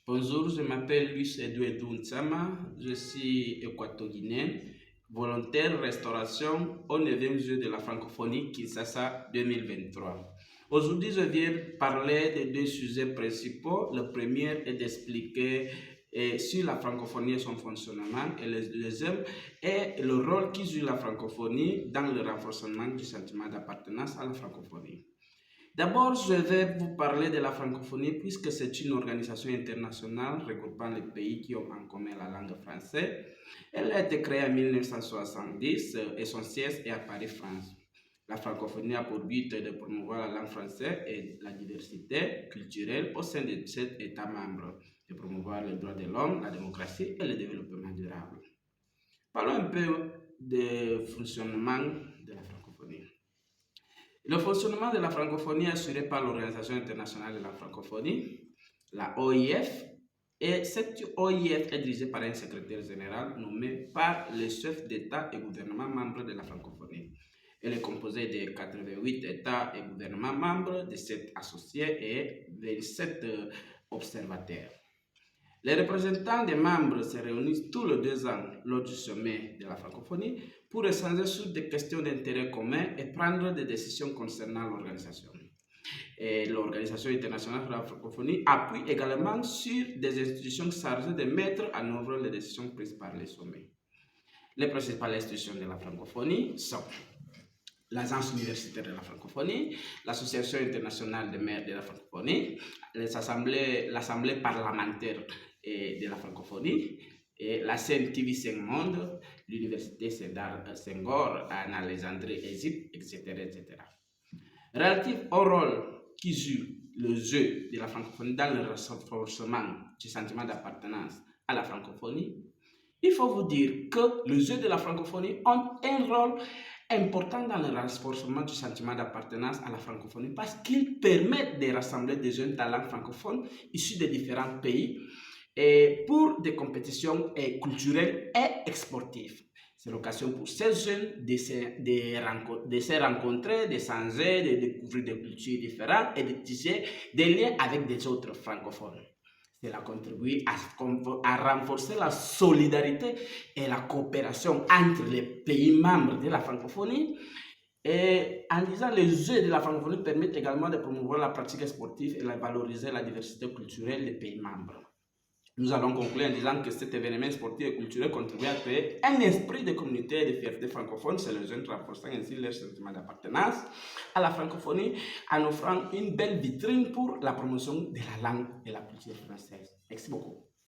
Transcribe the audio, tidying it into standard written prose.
Bonjour, je m'appelle Luis Edouedou Ntsama, je suis équato-guinéen, volontaire restauration au 9e jeu de la francophonie Kinshasa 2023. Aujourd'hui, je viens parler de deux sujets principaux. Le premier est d'expliquer sur la francophonie et son fonctionnement, et le deuxième est le rôle qui joue la francophonie dans le renforcement du sentiment d'appartenance à la francophonie. D'abord, je vais vous parler de la francophonie puisque c'est une organisation internationale regroupant les pays qui ont en commun la langue française. Elle a été créée en 1970 et son siège est à Paris, France. La francophonie a pour but de promouvoir la langue française et la diversité culturelle au sein de cet État membre, de promouvoir les droits de l'homme, la démocratie et le développement durable. Parlons un peu du fonctionnement de la francophonie. Le fonctionnement de la francophonie est assuré par l'Organisation internationale de la francophonie, la OIF, et cette OIF est dirigée par un secrétaire général nommé par les chefs d'État et gouvernements membres de la francophonie. Elle est composée de 88 États et gouvernements membres, de 7 associés et 27 observateurs. Les représentants des membres se réunissent tous les 2 ans lors du sommet de la francophonie pour échanger sur des questions d'intérêt commun et prendre des décisions concernant l'organisation. L'Organisation internationale de la francophonie appuie également sur des institutions chargées de mettre en œuvre les décisions prises par les sommets. Les principales institutions de la francophonie sont l'Agence universitaire de la francophonie, l'Association internationale des maires de la francophonie, l'Assemblée parlementaire de la francophonie, et la CNTV 5 Monde, l'Université Senghor en Alexandrie, Égypte, etc., etc. Relatif au rôle qui joue le jeu de la francophonie dans le renforcement du sentiment d'appartenance à la francophonie, il faut vous dire que le jeu de la francophonie a un rôle important dans le renforcement du sentiment d'appartenance à la francophonie parce qu'il permet de rassembler des jeunes talents francophones issus de différents pays et pour des compétitions culturelles et sportives. C'est l'occasion pour ces jeunes de se rencontrer, d'échanger, de découvrir des cultures différentes et de tisser des liens avec des autres francophones. Cela contribue à renforcer la solidarité et la coopération entre les pays membres de la francophonie. Et en disant les jeux de la francophonie permettent également de promouvoir la pratique sportive et de valoriser la diversité culturelle des pays membres. Nous allons conclure en disant que cet événement sportif et culturel contribue à créer un esprit de communauté et de fierté francophone chez les jeunes, renforçant ainsi leur sentiment d'appartenance à la francophonie en offrant une belle vitrine pour la promotion de la langue et la culture française. Merci beaucoup.